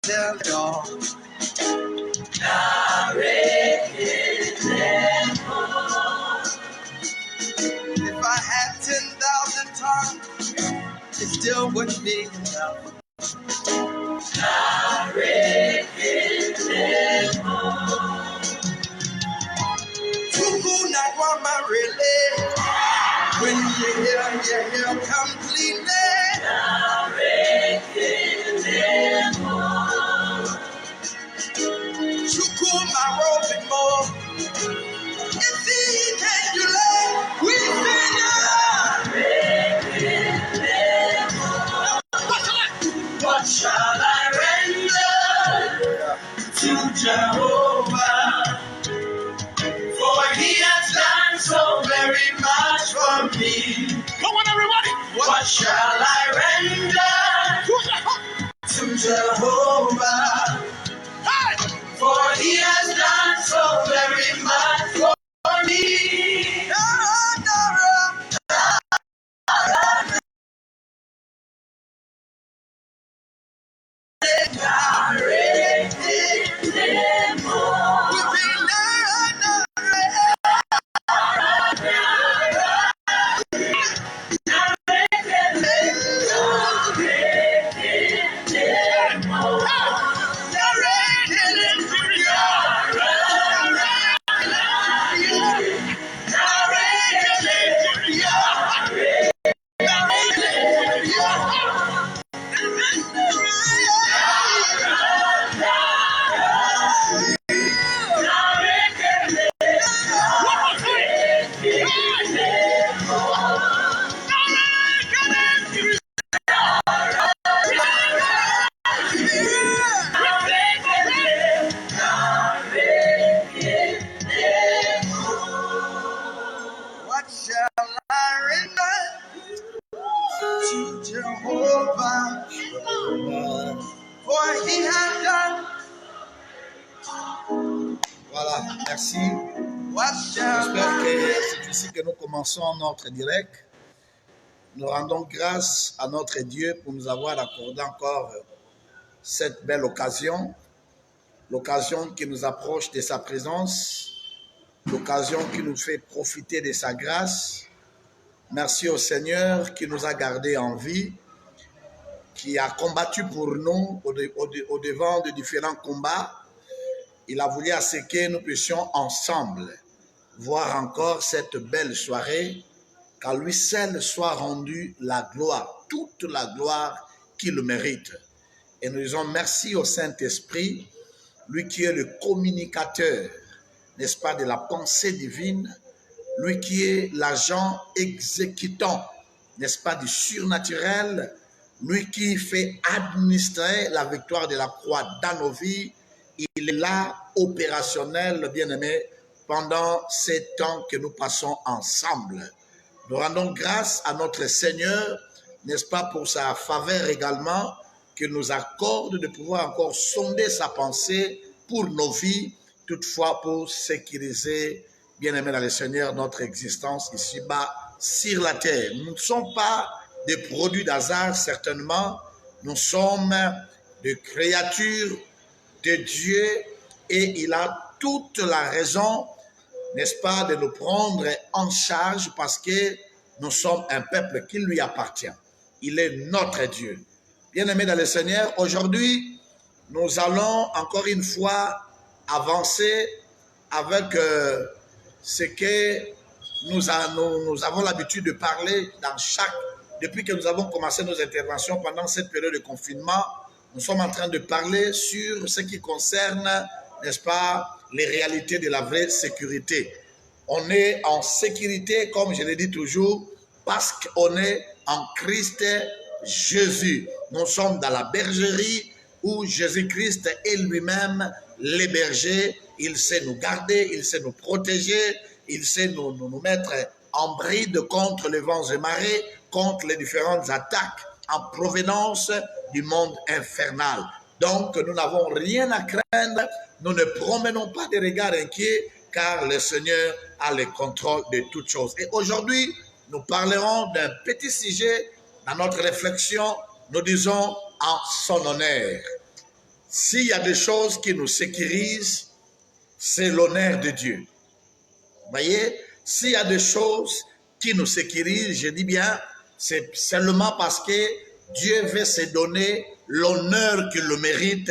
tell it all. If I had 10,000 tongues, it still wouldn't be enough. Tuku Nakwama really, when you hear completely. Tuku my rope more. If he can you lay, we what shall I render to Jehovah? For he has done so very much for me. Come on, everybody. What shall I render to Jehovah? Hey! For he has done so very much for me. What shall I render to Jehovah? For he has done. Voilà, merci. J'espère que c'est ici que nous commençons notre direct. Nous rendons grâce à notre Dieu pour nous avoir accordé encore cette belle occasion, l'occasion qui nous approche de sa présence, l'occasion qui nous fait profiter de sa grâce. Merci au Seigneur qui nous a gardés en vie, qui a combattu pour nous au devant de différents combats. Il a voulu à ce que nous puissions ensemble voir encore cette belle soirée, qu'à lui seul soit rendue la gloire, toute la gloire qu'il mérite. Et nous disons merci au Saint-Esprit, lui qui est le communicateur, n'est-ce pas, de la pensée divine, lui qui est l'agent exécutant, n'est-ce pas, du surnaturel, lui qui fait administrer la victoire de la croix dans nos vies. Il est là, opérationnel, bien-aimé, pendant ces temps que nous passons ensemble. Nous rendons grâce à notre Seigneur, n'est-ce pas, pour sa faveur également, qu'il nous accorde de pouvoir encore sonder sa pensée pour nos vies, toutefois pour sécuriser, bien-aimé dans le Seigneur, notre existence ici-bas sur la terre. Nous ne sommes pas des produits d'hasard, certainement. Nous sommes des créatures de Dieu et il a toute la raison, n'est-ce pas, de nous prendre en charge parce que nous sommes un peuple qui lui appartient. Il est notre Dieu. Bien-aimés dans le Seigneur, aujourd'hui, nous allons encore une fois avancer avec ce que nous avons l'habitude de parler depuis que nous avons commencé nos interventions pendant cette période de confinement. Nous sommes en train de parler sur ce qui concerne, n'est-ce pas, les réalités de la vraie sécurité. On est en sécurité, comme je l'ai dit toujours, parce qu'on est en Christ Jésus. Nous sommes dans la bergerie où Jésus-Christ est lui-même le berger. Il sait nous garder, il sait nous protéger, il sait nous mettre en bride contre les vents et marées, contre les différentes attaques en provenance du monde infernal. Donc, nous n'avons rien à craindre. Nous ne promenons pas des regards inquiets car le Seigneur a le contrôle de toutes choses. Et aujourd'hui, nous parlerons d'un petit sujet dans notre réflexion. Nous disons en son honneur. s'il y a des choses qui nous sécurisent, c'est l'honneur de Dieu. Vous voyez, s'il y a des choses qui nous sécurisent, je dis bien, c'est seulement parce que Dieu veut se donner l'honneur qu'il le mérite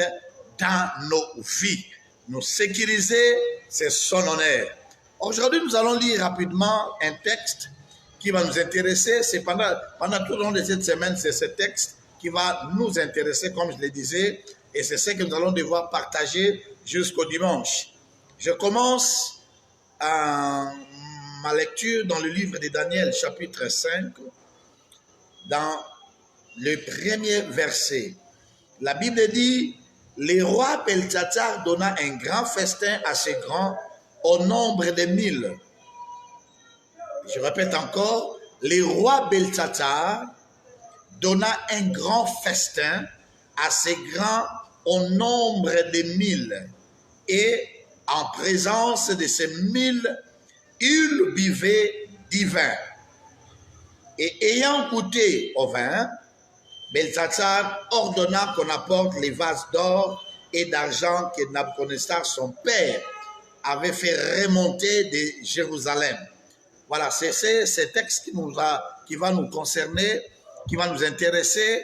dans nos vies. Nous sécuriser, c'est son honneur. Aujourd'hui, nous allons lire rapidement un texte qui va nous intéresser. C'est pendant tout le long de cette semaine, c'est ce texte qui va nous intéresser, comme je le disais, et c'est ce que nous allons devoir partager jusqu'au dimanche. Je commence ma lecture dans le livre de Daniel, chapitre 5, dans le premier verset. La Bible dit, « Le roi Beltsatsar donna un grand festin à ses grands au nombre de 1000. » Je répète encore, « Le roi Beltsatsar donna un grand festin à ses grands au nombre de 1000. Et en présence de ces 1000, il buvait du vin. Et ayant goûté au vin, Beltsatsar ordonna qu'on apporte les vases d'or et d'argent que Nabuchodonosor, son père, avait fait remonter de Jérusalem. » Voilà, c'est ce texte qui va nous concerner, qui va nous intéresser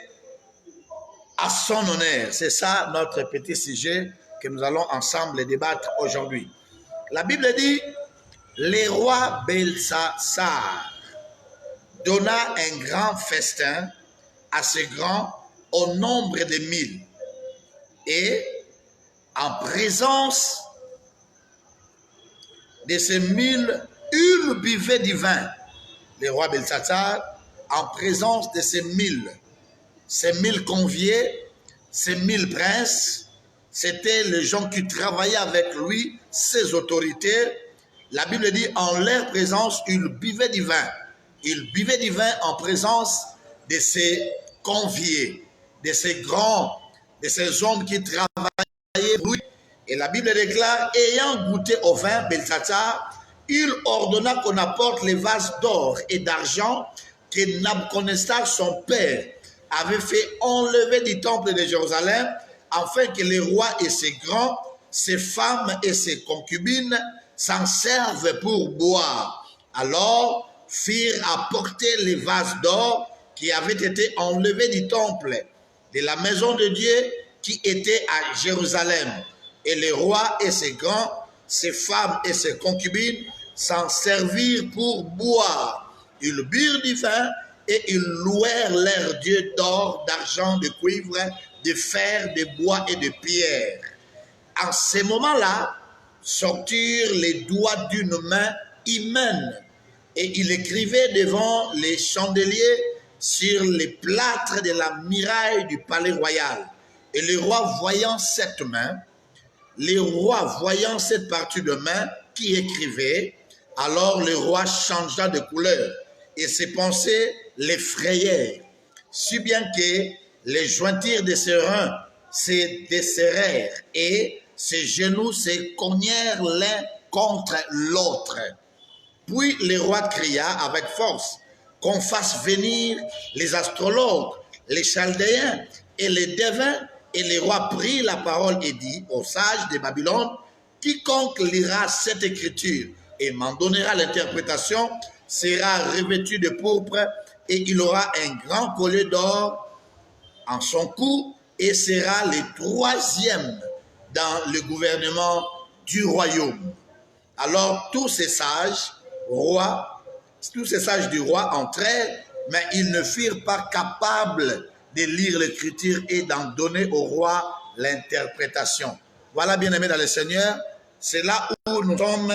à son honneur. C'est ça notre petit sujet que nous allons ensemble débattre aujourd'hui. La Bible dit, le roi Beltsatsar donna un grand festin à ses grands au nombre de 1000. Et en présence de ces 1000, il buvait du vin. Le roi Beltsatsar, en présence de ces 1000. Ces 1000 conviés, ces 1000 princes, c'était les gens qui travaillaient avec lui, ses autorités. La Bible dit, en leur présence, il buvait du vin. Il buvait du vin en présence de ces conviés, de ces grands, de ces hommes qui travaillaient pour lui. Et la Bible déclare, ayant goûté au vin, Beltsatsar, il ordonna qu'on apporte les vases d'or et d'argent que Nabuchodonosor, son père, avait fait enlever du temple de Jérusalem, afin que les rois et ses grands, ses femmes et ses concubines s'en servent pour boire. Alors firent apporter les vases d'or qui avaient été enlevés du temple de la maison de Dieu qui était à Jérusalem. Et les rois et ses grands, ses femmes et ses concubines s'en servirent pour boire. Ils burent du vin et ils louèrent leur Dieu d'or, d'argent, de cuivre, de fer, de bois et de pierre. En ces moments-là, sortirent les doigts d'une main humaine et il écrivait devant les chandeliers sur les plâtres de la muraille du palais royal. Et le roi voyant cette main, cette partie de main qui écrivait, alors le roi changea de couleur et ses pensées l'effrayèrent, si bien que les jointures de ses reins se desserrèrent et ses genoux se cognèrent l'un contre l'autre. Puis le roi cria avec force qu'on fasse venir les astrologues, les chaldéens et les devins. Et le roi prit la parole et dit aux sages de Babylone, quiconque lira cette écriture et m'en donnera l'interprétation sera revêtu de pourpre et il aura un grand collier d'or en son cou et sera le troisième dans le gouvernement du royaume. Alors tous ces sages du roi entrèrent, mais ils ne furent pas capables de lire l'écriture et d'en donner au roi l'interprétation. Voilà, bien-aimés dans le Seigneur, c'est là où nous sommes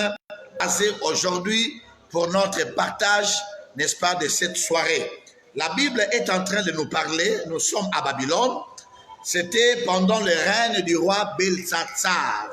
basés aujourd'hui pour notre partage, n'est-ce pas, de cette soirée. La Bible est en train de nous parler, nous sommes à Babylone, c'était pendant le règne du roi Beltsatsar.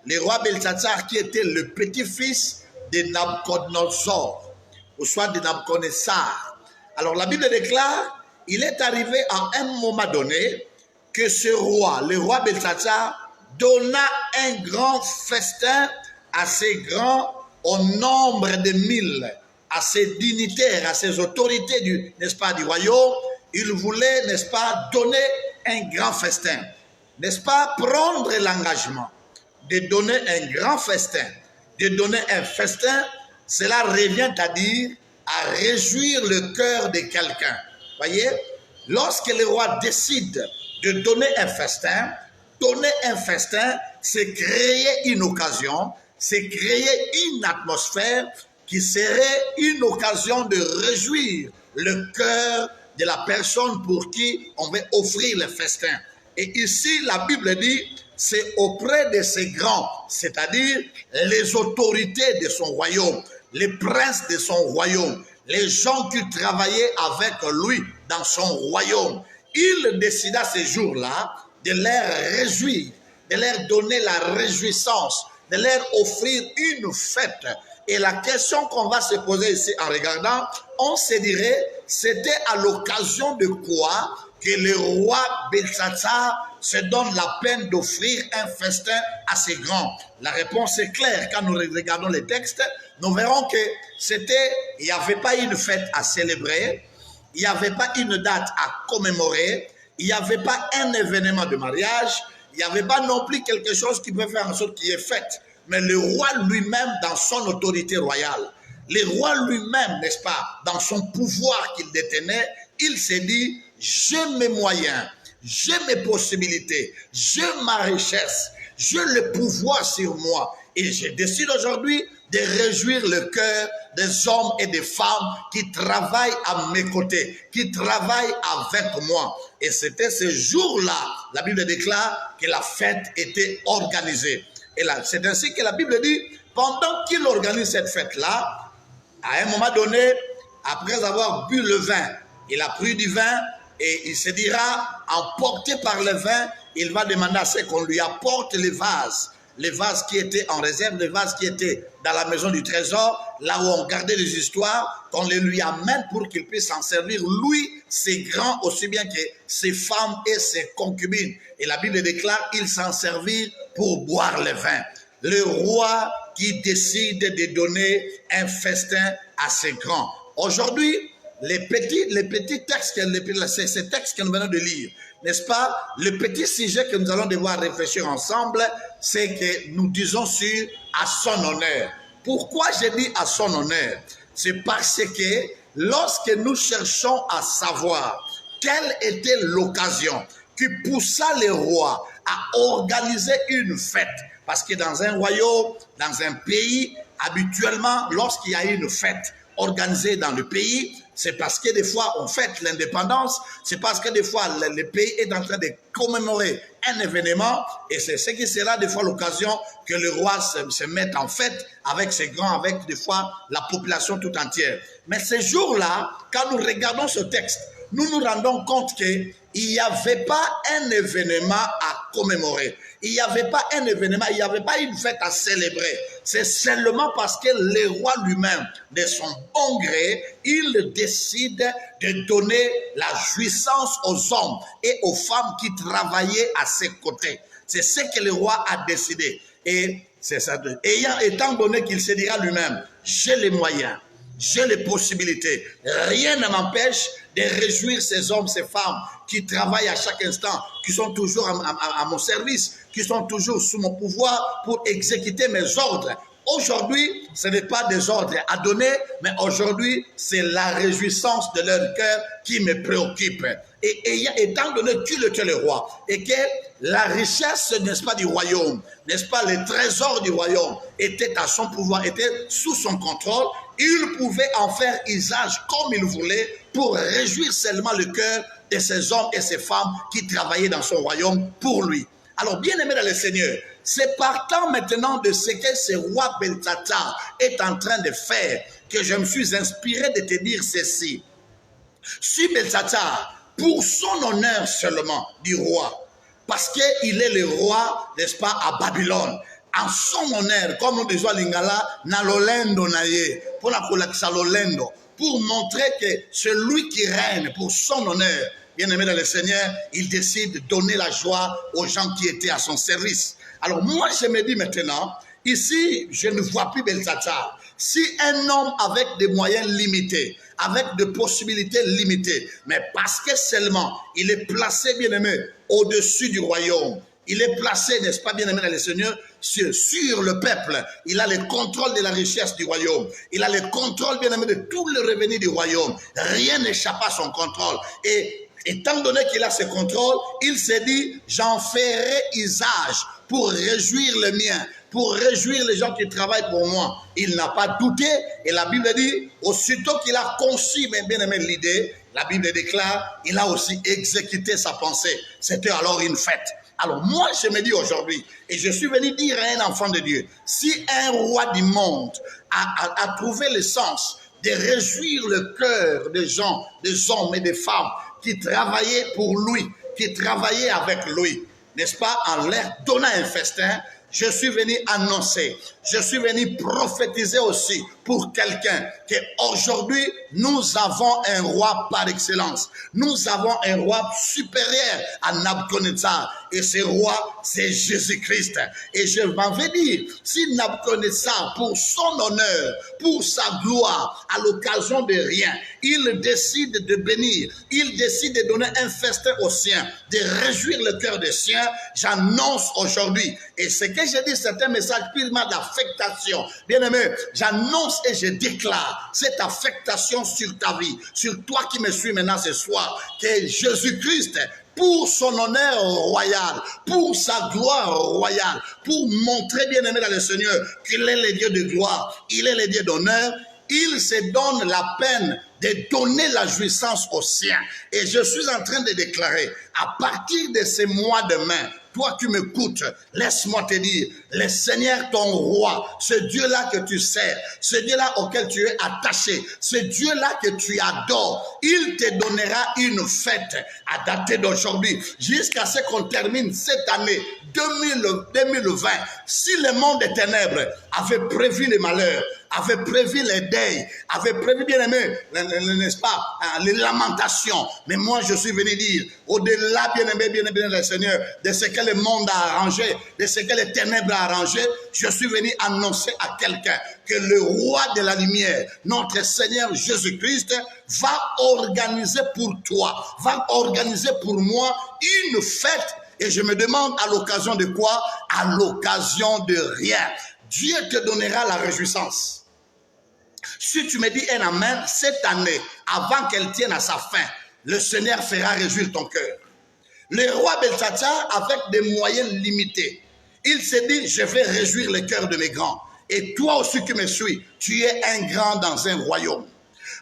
Le roi Beltsatsar qui était le petit-fils de Nabuchodonosor, ou soit de Nabuchodonosor. Alors la Bible déclare, il est arrivé à un moment donné que ce roi, le roi Beltsatsar, donna un grand festin à ses grands au nombre de 1000, à ses dignitaires, à ses autorités n'est-ce pas, du royaume. Il voulait, n'est-ce pas, donner un grand festin. n'est-ce pas, prendre l'engagement de donner un grand festin, de donner un festin, cela revient à dire à réjouir le cœur de quelqu'un. Voyez, lorsque le roi décide de donner un festin, c'est créer une occasion, c'est créer une atmosphère qui serait une occasion de réjouir le cœur de la personne pour qui on veut offrir le festin. Et ici, la Bible dit, c'est auprès de ces grands, c'est-à-dire les autorités de son royaume, les princes de son royaume, les gens qui travaillaient avec lui dans son royaume. Il décida ces jours-là de leur réjouir, de leur donner la réjouissance, de leur offrir une fête. Et la question qu'on va se poser ici en regardant, on se dirait, c'était à l'occasion de quoi que le roi Belshazzar se donne la peine d'offrir un festin assez grand? La réponse est claire. Quand nous regardons les textes, nous verrons que il n'y avait pas une fête à célébrer, il n'y avait pas une date à commémorer, il n'y avait pas un événement de mariage, il n'y avait pas non plus quelque chose qui peut faire en sorte qu'il y ait fête. Mais le roi lui-même, dans son autorité royale, le roi lui-même, n'est-ce pas, dans son pouvoir qu'il détenait, il s'est dit, j'ai mes moyens, j'ai mes possibilités, j'ai ma richesse, j'ai le pouvoir sur moi. Et je décide aujourd'hui de réjouir le cœur des hommes et des femmes qui travaillent à mes côtés, qui travaillent avec moi. Et c'était ce jour-là, la Bible déclare que la fête était organisée. Et là, c'est ainsi que la Bible dit, pendant qu'il organise cette fête-là, à un moment donné, après avoir bu le vin, il a pris du vin et il se dira, emporté par le vin, il va demander à ce qu'on lui apporte les vases qui étaient en réserve, les vases qui étaient dans la maison du trésor, là où on gardait les histoires, qu'on les lui amène pour qu'il puisse s'en servir, lui, ses grands, aussi bien que ses femmes et ses concubines. Et la Bible déclare, il s'en servir pour boire le vin. Le roi qui décide de donner un festin assez grand. Aujourd'hui, les petits textes, ces textes que nous venons de lire, n'est-ce pas? Le petit sujet que nous allons devoir réfléchir ensemble, c'est que nous disons sur à son honneur. Pourquoi j'ai dit à son honneur? C'est parce que lorsque nous cherchons à savoir quelle était l'occasion qui poussa les rois à organiser une fête, parce que dans un royaume, dans un pays, habituellement, lorsqu'il y a une fête organisée dans le pays, c'est parce que des fois on fête l'indépendance, c'est parce que des fois le pays est en train de commémorer un événement, et c'est ce qui sera des fois l'occasion que le roi se mette en fête avec ses grands, avec des fois la population tout entière. Mais ces jours-là, quand nous regardons ce texte, nous nous rendons compte qu'il n'y avait pas un événement à commémorer. Il n'y avait pas un événement, il n'y avait pas une fête à célébrer. C'est seulement parce que le roi lui-même, de son bon gré, il décide de donner la jouissance aux hommes et aux femmes qui travaillaient à ses côtés. C'est ce que le roi a décidé. Et c'est ça. Étant donné qu'il se dira lui-même, j'ai les moyens, j'ai les possibilités, rien ne m'empêche de réjouir ces hommes, ces femmes qui travaillent à chaque instant, qui sont toujours à mon service, qui sont toujours sous mon pouvoir pour exécuter mes ordres. Aujourd'hui, ce n'est pas des ordres à donner, mais aujourd'hui, c'est la réjouissance de leur cœur qui me préoccupe. Et étant donné qu'il était le roi, et que la richesse, n'est-ce pas, du royaume, n'est-ce pas, les trésors du royaume étaient à son pouvoir, étaient sous son contrôle, il pouvait en faire usage comme il voulait pour réjouir seulement le cœur de ces hommes et ces femmes qui travaillaient dans son royaume pour lui. Alors, bien aimé dans le Seigneur, c'est partant maintenant de ce que ce roi Belshazzar est en train de faire que je me suis inspiré de te dire ceci. Si Belshazzar, pour son honneur seulement du roi, parce qu'il est le roi, n'est-ce pas, à Babylone, en son honneur, comme nous disons à Lingala, na lolendo naye, pour la kolakisa lolendo, pour montrer que celui qui règne pour son honneur, bien aimé dans le Seigneur, il décide de donner la joie aux gens qui étaient à son service. Alors moi, je me dis maintenant, ici, je ne vois plus Belshazzar. Si un homme avec des moyens limités, avec des possibilités limitées, mais parce que seulement il est placé, bien aimé, au-dessus du royaume. Il est placé, n'est-ce pas, bien aimé dans le Seigneur, sur le peuple. Il a le contrôle de la richesse du royaume. Il a le contrôle, bien aimé, de tout le revenu du royaume. Rien n'échappe à son contrôle. Et étant donné qu'il a ce contrôle, il s'est dit, j'en ferai usage pour réjouir le mien, pour réjouir les gens qui travaillent pour moi. Il n'a pas douté, et la Bible dit, aussitôt qu'il a conçu, bien aimé, l'idée, la Bible déclare, il a aussi exécuté sa pensée. C'était alors une fête. Alors moi, je me dis aujourd'hui, et je suis venu dire à un enfant de Dieu, si un roi du monde a trouvé le sens de réjouir le cœur des gens, des hommes et des femmes qui travaillaient pour lui, qui travaillaient avec lui, n'est-ce pas, en leur donnant un festin, je suis venu annoncer, je suis venu prophétiser aussi pour quelqu'un qu'aujourd'hui, nous avons un roi par excellence. Nous avons un roi supérieur à Nabuchodonosor. Et ce roi, c'est Jésus-Christ. Et je m'en vais dire, si Nabuchodonosor, pour son honneur, pour sa gloire, à l'occasion de rien, il décide de bénir, il décide de donner un festin aux siens, de réjouir le cœur des siens, j'annonce aujourd'hui, et ce que j'ai dit, c'est un message purement d'affectation. Bien-aimé, j'annonce et je déclare cette affectation sur ta vie, sur toi qui me suis maintenant ce soir, que Jésus-Christ, pour son honneur royal, pour sa gloire royale, pour montrer, bien-aimé dans le Seigneur, qu'il est le Dieu de gloire, il est le Dieu d'honneur, il se donne la peine de donner la jouissance aux siens. Et je suis en train de déclarer, à partir de ce mois de mai, toi qui m'écoutes, laisse-moi te dire, le Seigneur ton roi, ce Dieu-là que tu sers, ce Dieu-là auquel tu es attaché, ce Dieu-là que tu adores, il te donnera une fête à dater d'aujourd'hui, jusqu'à ce qu'on termine cette année 2020. Si le monde des ténèbres avait prévu les malheurs, avait prévu les deuils, avait prévu, bien aimé, n'est-ce pas, les lamentations. Mais moi, je suis venu dire, au-delà, bien aimé, le Seigneur, de ce que le monde a arrangé, de ce que les ténèbres a arrangé, je suis venu annoncer à quelqu'un que le roi de la lumière, notre Seigneur Jésus-Christ, va organiser pour toi, va organiser pour moi une fête. Et je me demande à l'occasion de quoi? À l'occasion de rien. Dieu te donnera la réjouissance. Si tu me dis un amen, cette année, avant qu'elle tienne à sa fin, le Seigneur fera réjouir ton cœur. Le roi Belshazzar, avec des moyens limités, il s'est dit, je vais réjouir le cœur de mes grands. Et toi aussi qui me suis, tu es un grand dans un royaume.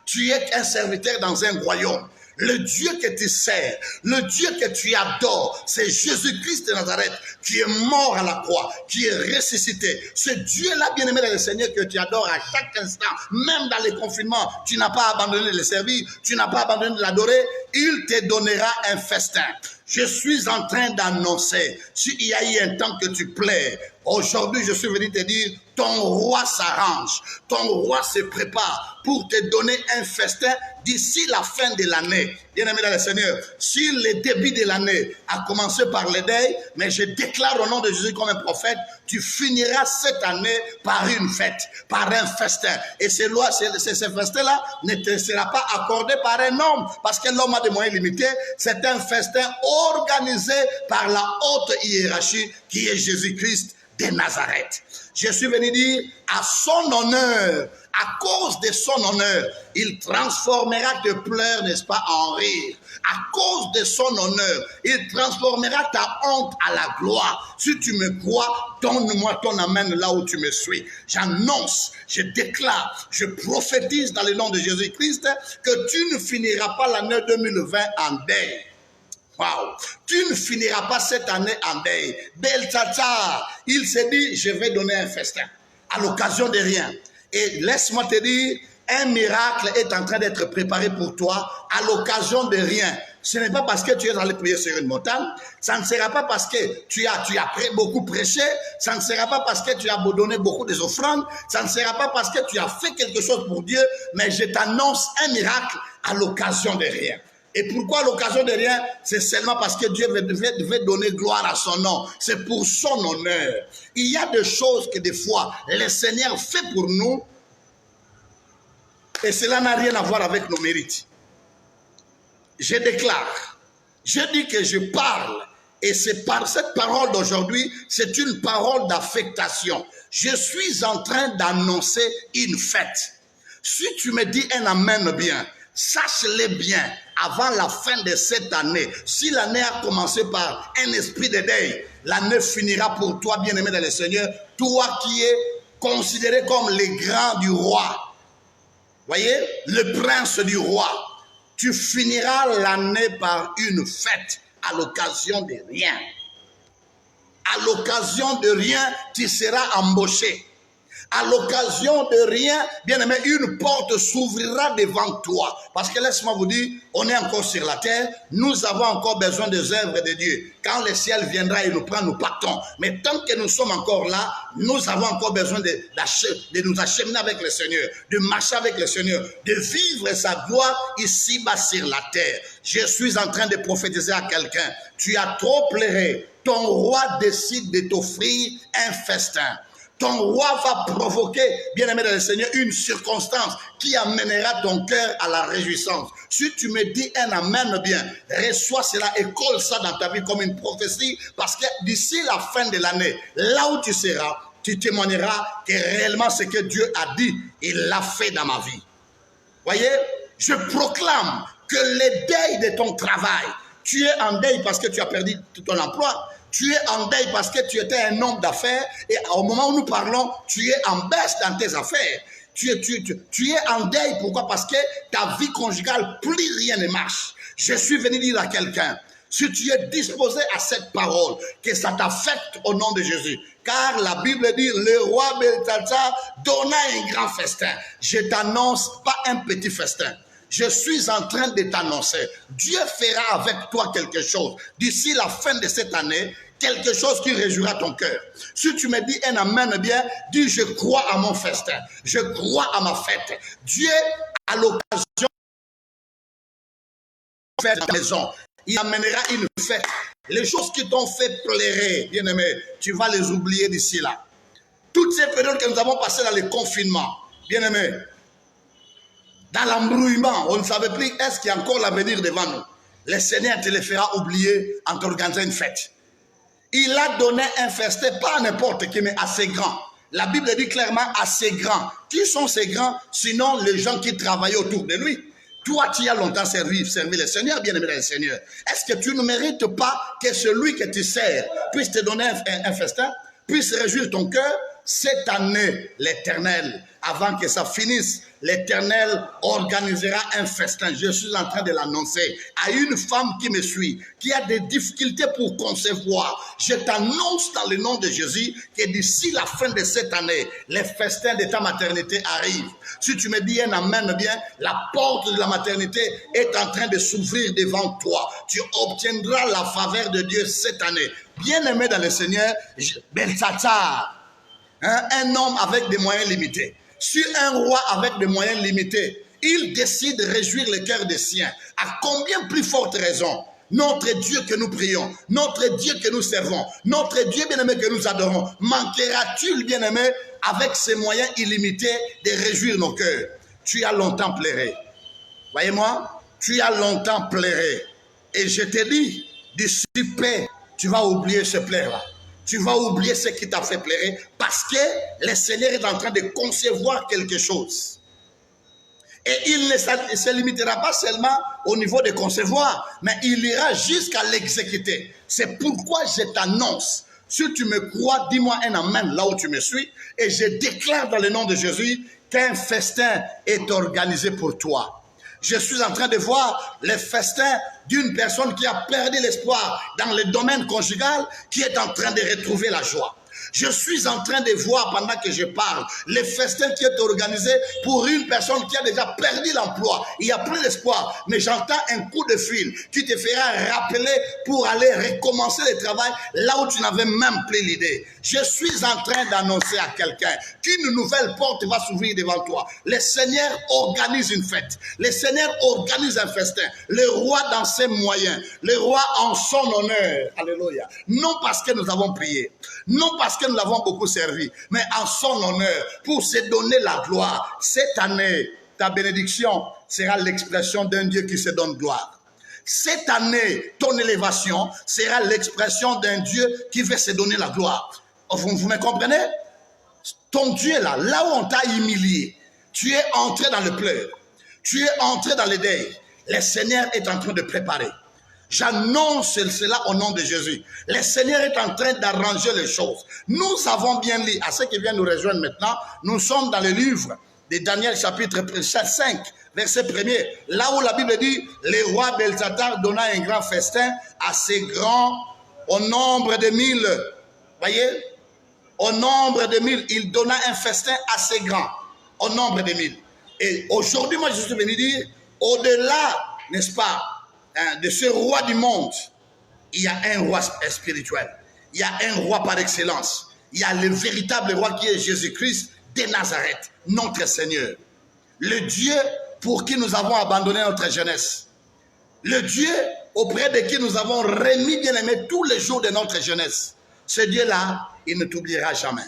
Tu es un serviteur dans un royaume. Le Dieu que tu sers, le Dieu que tu adores, c'est Jésus-Christ de Nazareth qui est mort à la croix, qui est ressuscité. Ce Dieu-là, bien-aimé dans le Seigneur, que tu adores à chaque instant, même dans les confinements, tu n'as pas abandonné de le servir, tu n'as pas abandonné de l'adorer, il te donnera un festin. Je suis en train d'annoncer, s'il y a eu un temps que tu plais, aujourd'hui je suis venu te dire, ton roi s'arrange, ton roi se prépare pour te donner un festin d'ici la fin de l'année. Bien-aimé dans le Seigneur, si le début de l'année a commencé par le deuil, mais je déclare au nom de Jésus comme un prophète, tu finiras cette année par une fête, par un festin. Et ce festin-là ne te sera pas accordé par un homme, parce que l'homme a des moyens limités. C'est un festin organisé par la haute hiérarchie qui est Jésus-Christ de Nazareth. Je suis venu dire, à son honneur, à cause de son honneur, il transformera tes pleurs, n'est-ce pas, en rire. À cause de son honneur, il transformera ta honte à la gloire. Si tu me crois, donne-moi ton amen là où tu me suis. J'annonce, je déclare, je prophétise dans le nom de Jésus-Christ que tu ne finiras pas l'année 2020 en deuil. Wow. Tu ne finiras pas cette année en deuil. Belshazzar, il s'est dit, je vais donner un festin à l'occasion de rien. Et laisse-moi te dire, un miracle est en train d'être préparé pour toi à l'occasion de rien. Ce n'est pas parce que tu es allé prier sur une montagne, ça ne sera pas parce que tu as beaucoup prêché, ça ne sera pas parce que tu as donné beaucoup des offrandes, ça ne sera pas parce que tu as fait quelque chose pour Dieu, mais je t'annonce un miracle à l'occasion de rien. Et pourquoi à l'occasion de rien? C'est seulement parce que Dieu devait donner gloire à son nom. C'est pour son honneur. Il y a des choses que des fois, le Seigneur fait pour nous et cela n'a rien à voir avec nos mérites. Je déclare, je dis que je parle Et c'est par cette parole d'aujourd'hui, c'est une parole d'affectation. Je suis en train d'annoncer une fête. Si tu me dis un amen bien, sache-le bien, avant la fin de cette année, si l'année a commencé par un esprit de deuil, l'année finira pour toi, bien-aimé dans le Seigneur, toi qui es considéré comme le grand du roi. Voyez, le prince du roi. Tu finiras l'année par une fête à l'occasion de rien. À l'occasion de rien, tu seras embauché. À l'occasion de rien, bien aimé, une porte s'ouvrira devant toi. Parce que laisse-moi vous dire, on est encore sur la terre, nous avons encore besoin des œuvres de Dieu. Quand le ciel viendra et nous prend, nous partons. Mais tant que nous sommes encore là, nous avons encore besoin de nous acheminer avec le Seigneur, de marcher avec le Seigneur, de vivre sa gloire ici-bas sur la terre. Je suis en train de prophétiser à quelqu'un. Tu as trop pleuré. Ton roi décide de t'offrir un festin. Ton roi va provoquer, bien-aimé dans le Seigneur, une circonstance qui amènera ton cœur à la réjouissance. Si tu me dis un amen bien, reçois cela et colle ça dans ta vie comme une prophétie, parce que d'ici la fin de l'année, là où tu seras, tu témoigneras que réellement ce que Dieu a dit, il l'a fait dans ma vie. Voyez, je proclame que le deuil de ton travail, tu es en deuil parce que tu as perdu ton emploi. Tu es en deuil parce que tu étais un homme d'affaires et au moment où nous parlons, tu es en baisse dans tes affaires. Tu es en deuil, pourquoi? Parce que ta vie conjugale, plus rien ne marche. Je suis venu dire à quelqu'un, si tu es disposé à cette parole, que ça t'affecte au nom de Jésus. Car la Bible dit, le roi Belthatsar donna un grand festin. Je t'annonce pas un petit festin. Je suis en train de t'annoncer, Dieu fera avec toi quelque chose. D'ici la fin de cette année, quelque chose qui réjouira ton cœur. Si tu me dis un amen bien, dis je crois à mon festin, je crois à ma fête. Dieu, à l'occasion de faire la maison, il amènera une fête. Les choses qui t'ont fait pleurer, bien-aimé, tu vas les oublier d'ici là. Toutes ces périodes que nous avons passées dans le confinement, bien-aimé, dans l'embrouillement, on ne savait plus est-ce qu'il y a encore l'avenir devant nous. Le Seigneur te le fera oublier en t'organisant une fête. Il a donné un festin, pas n'importe qui, mais assez grand. La Bible dit clairement assez grand. Qui sont ces grands? Sinon les gens qui travaillent autour de lui. Toi, tu as longtemps servi le Seigneur, bien-aimé dans le Seigneur. Est-ce que tu ne mérites pas que celui que tu sers puisse te donner un festin, puisse réjouir ton cœur? Cette année, l'Éternel, avant que ça finisse, l'Éternel organisera un festin. Je suis en train de l'annoncer à une femme qui me suit, qui a des difficultés pour concevoir. Je t'annonce dans le nom de Jésus que d'ici la fin de cette année, les festins de ta maternité arrivent. Si tu me dis un amen bien, la porte de la maternité est en train de s'ouvrir devant toi. Tu obtiendras la faveur de Dieu cette année. Bien-aimé dans le Seigneur, Belthatsar, un homme avec des moyens limités. Si un roi avec des moyens limités, il décide de réjouir le cœur des siens, à combien plus forte raison notre Dieu que nous prions, notre Dieu que nous servons, notre Dieu bien-aimé que nous adorons, manquera-t-il, bien-aimé, avec ses moyens illimités de réjouir nos cœurs? Tu as longtemps pleuré. Voyez-moi, tu as longtemps pleuré. Et je te dis, d'ici peu, tu vas oublier ce pleur-là. Tu vas oublier ce qui t'a fait pleurer parce que le Seigneur est en train de concevoir quelque chose. Et il ne se limitera pas seulement au niveau de concevoir, mais il ira jusqu'à l'exécuter. C'est pourquoi je t'annonce, si tu me crois, dis-moi un amen là où tu me suis, et je déclare dans le nom de Jésus qu'un festin est organisé pour toi. Je suis en train de voir le festin d'une personne qui a perdu l'espoir dans le domaine conjugal, qui est en train de retrouver la joie. Je suis en train de voir pendant que je parle le festin qui est organisé pour une personne qui a déjà perdu l'emploi. Il n'y a plus d'espoir, mais j'entends un coup de fil qui te fera rappeler pour aller recommencer le travail là où tu n'avais même plus l'idée. Je suis en train d'annoncer à quelqu'un qu'une nouvelle porte va s'ouvrir devant toi. Le Seigneur organise une fête. Le Seigneur organise un festin. Le roi dans ses moyens. Le roi en son honneur. Alléluia. Non parce que nous avons prié. Non parce que nous l'avons beaucoup servi, mais en son honneur, pour se donner la gloire. Cette année, ta bénédiction sera l'expression d'un Dieu qui se donne gloire. Cette année, ton élévation sera l'expression d'un Dieu qui veut se donner la gloire. Vous me comprenez? Ton Dieu là, là où on t'a humilié, tu es entré dans le pleur, tu es entré dans le deuil. Le Seigneur est en train de préparer. J'annonce cela au nom de Jésus. Le Seigneur est en train d'arranger les choses. Nous avons bien lu, à ceux qui viennent nous rejoindre maintenant, nous sommes dans le livre de Daniel chapitre 5, verset 1er, là où la Bible dit, le roi Belshazzar donna un grand festin assez grand au nombre de 1000. Voyez? Au nombre de 1000, il donna un festin assez grand, au nombre de 1000. Et aujourd'hui, moi, je suis venu dire, au-delà, n'est-ce pas, de ce roi du monde, il y a un roi spirituel. Il y a un roi par excellence. Il y a le véritable roi qui est Jésus-Christ de Nazareth, notre Seigneur. Le Dieu pour qui nous avons abandonné notre jeunesse. Le Dieu auprès de qui nous avons remis, bien aimé, tous les jours de notre jeunesse. Ce Dieu-là, il ne t'oubliera jamais.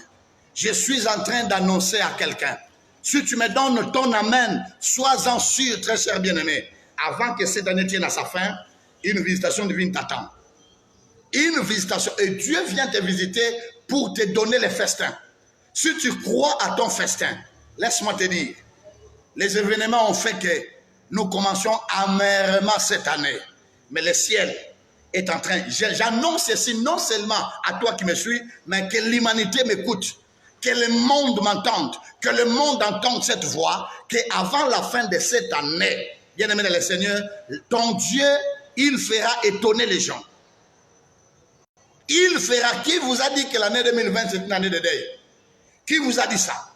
Je suis en train d'annoncer à quelqu'un, si tu me donnes ton amen, sois-en sûr, très cher bien-aimé, avant que cette année tienne à sa fin, une visitation divine t'attend. Une visitation. Et Dieu vient te visiter pour te donner les festins. Si tu crois à ton festin, laisse-moi te dire, les événements ont fait que nous commencions amèrement cette année. Mais le ciel est en train, j'annonce ceci non seulement à toi qui me suis, mais que l'humanité m'écoute, que le monde m'entende, que le monde entende cette voix, qu'avant la fin de cette année, bien-aimé dans le Seigneur, ton Dieu, il fera étonner les gens. Il fera. Qui vous a dit que l'année 2020 c'est une année de deuil? Qui vous a dit ça?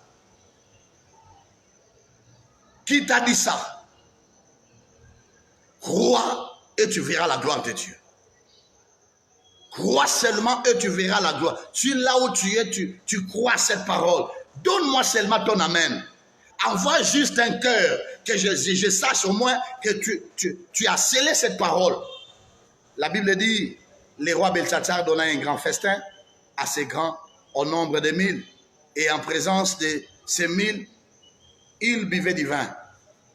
Qui t'a dit ça? Crois et tu verras la gloire de Dieu. Crois seulement et tu verras la gloire. Tu là où tu es, tu crois cette parole. Donne-moi seulement ton amen. Envoie juste un cœur, que je sache au moins que tu as scellé cette parole. La Bible dit, le roi Belshazzar donna un grand festin, assez grand, au nombre de 1000. Et en présence de ces 1000, il buvait du vin.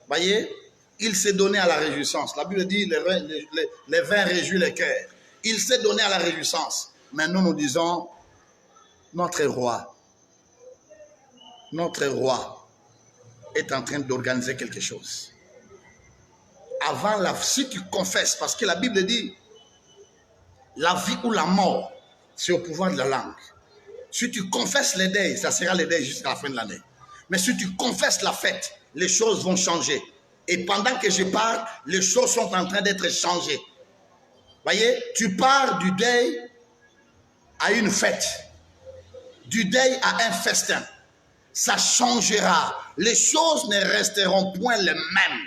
Voyez, il s'est donné à la réjouissance. La Bible dit, le vin réjouit le cœur. Il s'est donné à la réjouissance. Mais nous disons, notre roi est en train d'organiser quelque chose. Si tu confesses, parce que la Bible dit, la vie ou la mort, c'est au pouvoir de la langue. Si tu confesses les deuils, ça sera les deuils jusqu'à la fin de l'année. Mais si tu confesses la fête, les choses vont changer. Et pendant que je parle, les choses sont en train d'être changées. Voyez, tu pars du deuil à une fête, du deuil à un festin. Ça changera. Les choses ne resteront point les mêmes.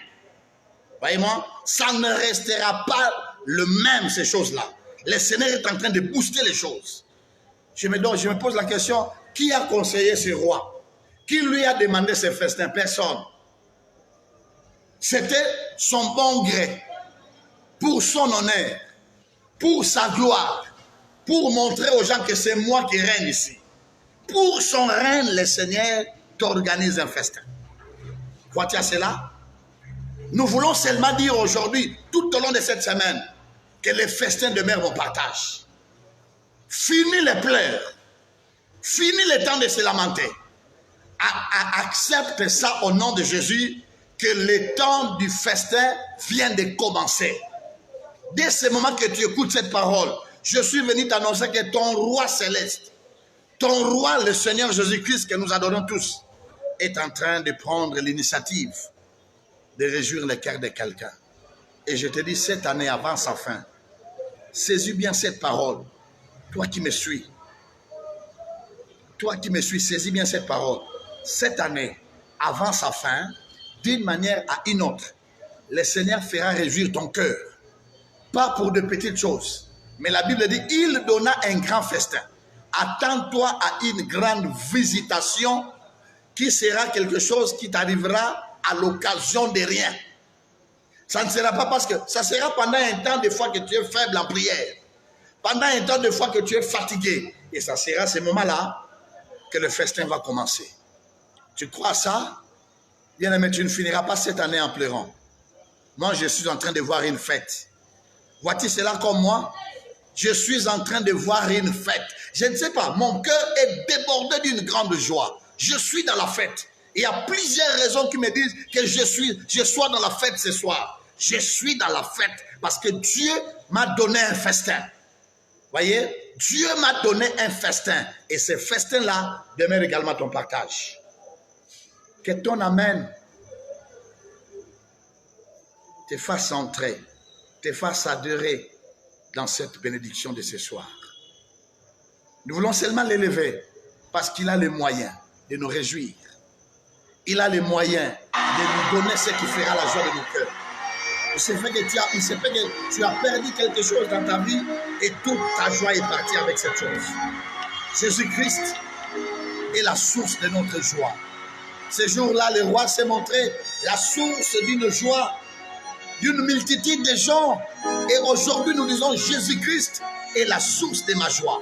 Voyez-moi, ça ne restera pas le même, ces choses-là. Le Seigneur est en train de booster les choses. Je me pose la question, qui a conseillé ce roi? Qui lui a demandé ce festin? Personne. C'était son bon gré, pour son honneur, pour sa gloire, pour montrer aux gens que c'est moi qui règne ici. Pour son règne, le Seigneur t'organise un festin. Vois-tu à cela? Nous voulons seulement dire aujourd'hui, tout au long de cette semaine, que les festins demeurent mon partage. Fini les pleurs. Fini le temps de se lamenter. Accepte ça au nom de Jésus, que le temps du festin vient de commencer. Dès ce moment que tu écoutes cette parole, je suis venu t'annoncer que ton roi céleste, ton roi, le Seigneur Jésus-Christ, que nous adorons tous, est en train de prendre l'initiative de réjouir le cœur de quelqu'un. Et je te dis, cette année avant sa fin, saisis bien cette parole. Toi qui me suis, saisis bien cette parole. Cette année, avant sa fin, d'une manière à une autre, le Seigneur fera réjouir ton cœur. Pas pour de petites choses. Mais la Bible dit, il donna un grand festin. Attends-toi à une grande visitation qui sera quelque chose qui t'arrivera à l'occasion de rien. Ça ne sera pas parce que ça sera pendant un temps de fois que tu es faible en prière. Pendant un temps de fois que tu es fatigué. Et ça sera à ce moment-là que le festin va commencer. Tu crois ça? Bien aimé, tu ne finiras pas cette année en pleurant. Moi, je suis en train de voir une fête. Vois-tu cela comme moi? Je suis en train de voir une fête. Je ne sais pas, mon cœur est débordé d'une grande joie. Je suis dans la fête. Il y a plusieurs raisons qui me disent que je sois dans la fête ce soir. Je suis dans la fête parce que Dieu m'a donné un festin. Voyez, Dieu m'a donné un festin. Et ce festin-là demeure également ton partage. Que ton amen te fasse entrer, te fasse adorer dans cette bénédiction de ce soir. Nous voulons seulement l'élever parce qu'il a les moyens de nous réjouir. Il a les moyens de nous donner ce qui fera la joie de nos cœurs. Il se fait que tu as perdu quelque chose dans ta vie et toute ta joie est partie avec cette chose. Jésus-Christ est la source de notre joie. Ce jour-là, le roi s'est montré la source d'une joie, d'une multitude de gens. Et aujourd'hui, nous disons Jésus-Christ est la source de ma joie.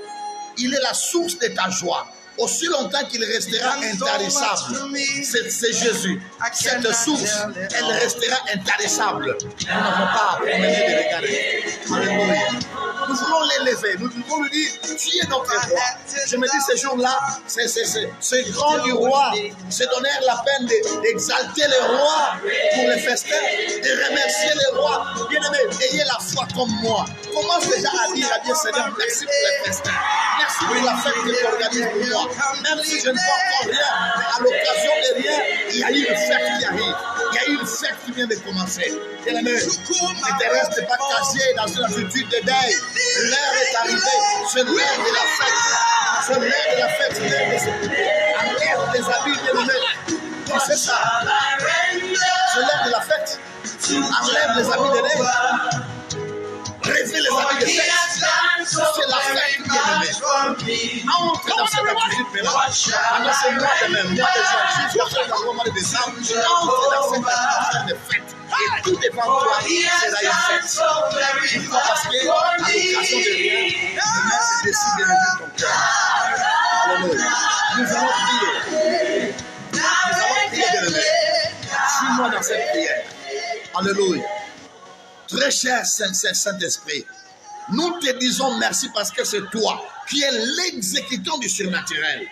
Il est la source de ta joie. Aussi longtemps qu'il restera intarissable, c'est Jésus. Cette source, elle restera intarissable. Nous n'avons pas à promener de regarder. Alléluia. Nous voulons l'élever. Nous voulons lui dire, tu es notre roi. Je me dis ce jour-là, ce grand du roi se donnèrent la peine d'exalter le roi pour le festin, de remercier le roi. Bien-aimé, ayez la foi comme moi. Commence déjà à dire Seigneur, merci pour le festin. Merci pour la fête que tu organises pour moi. Même si je ne vois encore rien, mais à l'occasion de rien, il y a eu une fête qui arrive. Il y a eu une fête qui vient de commencer. Bien-aimé, ne te reste pas caché dans une attitude de deuil. L'heure est arrivée. C'est l'heure de la fête. C'est l'heure de la fête. C'est l'heure de se enlève tes habits, bien-aimé. C'est ça. C'est l'heure de la fête. Enlève les habits de deuil. Réveille les habits de fête. C'est la fête, bien-aimé. Entre dans cette attitude-là. Pendant ce mois de même, mois de juin, jusqu'à le mois de décembre, entre dans cette atmosphère de fête. Et tout devant toi sera une fête. Pourquoi? Parce qu'à l'occasion de rien, le Maître décide de réduire ton cœur. Alléluia. Nous allons prier. Nous allons prier, bien-aimé. Suis-moi dans cette prière. Alléluia. Très cher Saint-Esprit, nous te disons merci parce que c'est toi qui es l'exécutant du surnaturel.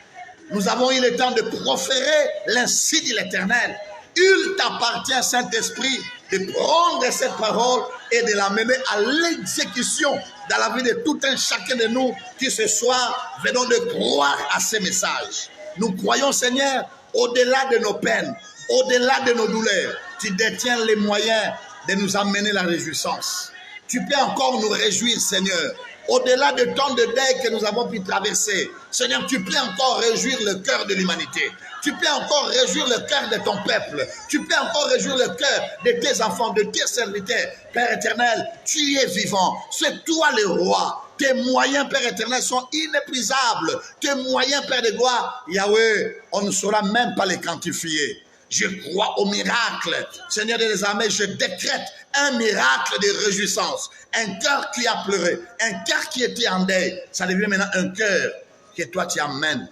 Nous avons eu le temps de proférer l'ainsi dit l'Éternel. Il t'appartient, Saint-Esprit, de prendre cette parole et de l'amener à l'exécution dans la vie de tout un chacun de nous qui ce soir venons de croire à ces messages. Nous croyons, Seigneur, au-delà de nos peines, au-delà de nos douleurs, tu détiens les moyens de nous amener la réjouissance. Tu peux encore nous réjouir, Seigneur. Au-delà de tant de deuil que nous avons pu traverser, Seigneur, tu peux encore réjouir le cœur de l'humanité. Tu peux encore réjouir le cœur de ton peuple. Tu peux encore réjouir le cœur de tes enfants, de tes serviteurs. Père éternel, tu es vivant. C'est toi le roi. Tes moyens, Père éternel, sont inépuisables. Tes moyens, Père de gloire, Yahweh, on ne saura même pas les quantifier. Je crois au miracle. Seigneur des armées, je décrète un miracle de réjouissance. Un cœur qui a pleuré, un cœur qui était en deuil. Ça devient maintenant un cœur que toi tu amènes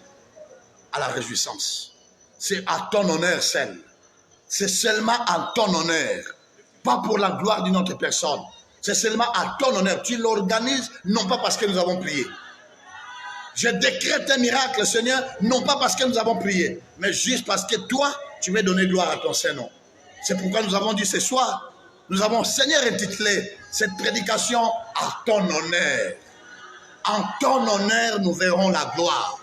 à la réjouissance. C'est à ton honneur seul. C'est seulement à ton honneur. Pas pour la gloire d'une autre personne. C'est seulement à ton honneur. Tu l'organises non pas parce que nous avons prié. Je décrète un miracle, Seigneur, non pas parce que nous avons prié, mais juste parce que toi, tu veux donner gloire à ton Saint-Nom. C'est pourquoi nous avons dit ce soir, nous avons, Seigneur, intitulé cette prédication à ton honneur. En ton honneur, nous verrons la gloire.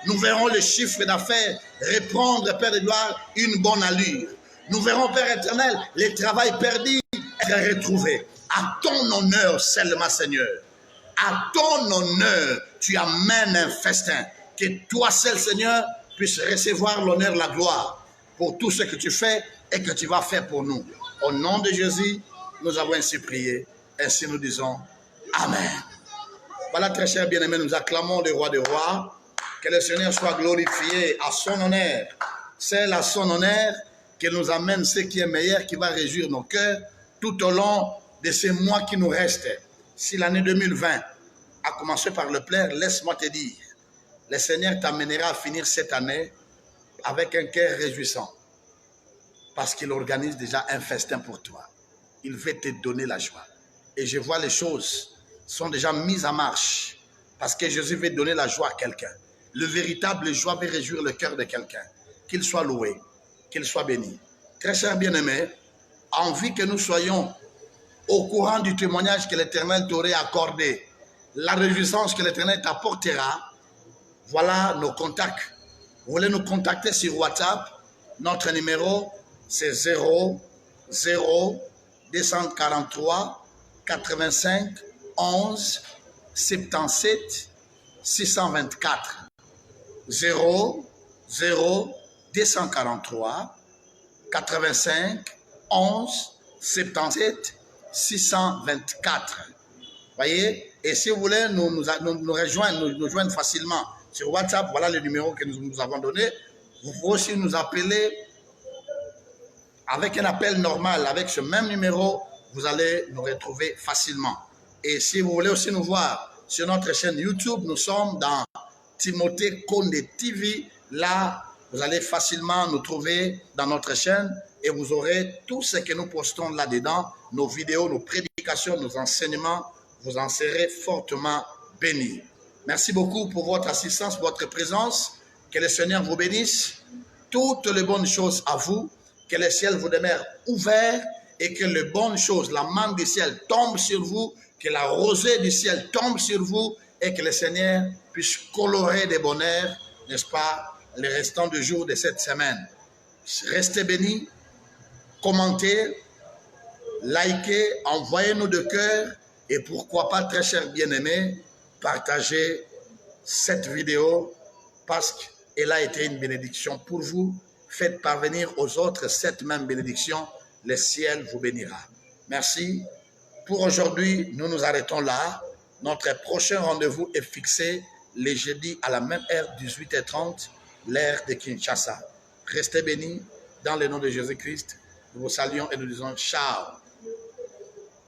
Nous verrons le chiffre d'affaires reprendre, Père de gloire, une bonne allure. Nous verrons, Père éternel, le travail perdu être retrouvé. À ton honneur seulement, Seigneur. À ton honneur, tu amènes un festin. Que toi seul, Seigneur, puisses recevoir l'honneur, la gloire pour tout ce que tu fais et que tu vas faire pour nous. Au nom de Jésus, nous avons ainsi prié. Ainsi nous disons Amen. Voilà, très chers bien-aimés, nous acclamons le roi des rois. Que le Seigneur soit glorifié à son honneur. C'est à son honneur qu'il nous amène ce qui est meilleur, qui va réjouir nos cœurs tout au long de ces mois qui nous restent. Si l'année 2020 a commencé par le plaire, laisse-moi te dire, le Seigneur t'amènera à finir cette année avec un cœur réjouissant. Parce qu'il organise déjà un festin pour toi. Il veut te donner la joie. et je vois les choses sont déjà mises en marche parce que Jésus veut donner la joie à quelqu'un. Le véritable joie veut réjouir le cœur de quelqu'un. Qu'il soit loué, qu'il soit béni. Très cher bien-aimé, envie que nous soyons au courant du témoignage que l'Éternel t'aurait accordé, la réjouissance que l'Éternel t'apportera, voilà nos contacts. Vous voulez nous contacter sur WhatsApp? Notre numéro, c'est 243 85 11 77 624. 243 85 11 77 624. Voyez? Et si vous voulez nous rejoindre facilement sur WhatsApp, voilà le numéro que nous avons donné. Vous pouvez aussi nous appeler avec un appel normal, avec ce même numéro, vous allez nous retrouver facilement. Et si vous voulez aussi nous voir sur notre chaîne YouTube, nous sommes dans Timothée Konde TV. Là, vous allez facilement nous trouver dans notre chaîne et vous aurez tout ce que nous postons là-dedans, nos vidéos, nos prédications, nos enseignements. Vous en serez fortement bénis. Merci beaucoup pour votre assistance, votre présence. Que le Seigneur vous bénisse. Toutes les bonnes choses à vous. Que le ciel vous demeure ouvert et que les bonnes choses, la manne du ciel tombe sur vous, que la rosée du ciel tombe sur vous et que le Seigneur puisse colorer des bonheurs, n'est-ce pas, les restants du jour de cette semaine. Restez bénis, commentez, likez, envoyez-nous de cœur et pourquoi pas, très chers bien-aimés, partagez cette vidéo parce qu'elle a été une bénédiction pour vous. Faites parvenir aux autres cette même bénédiction, le ciel vous bénira. Merci. Pour aujourd'hui, nous nous arrêtons là. Notre prochain rendez-vous est fixé les jeudis à la même heure, 18h30, l'heure de Kinshasa. Restez bénis dans le nom de Jésus-Christ. Nous vous saluons et nous disons ciao.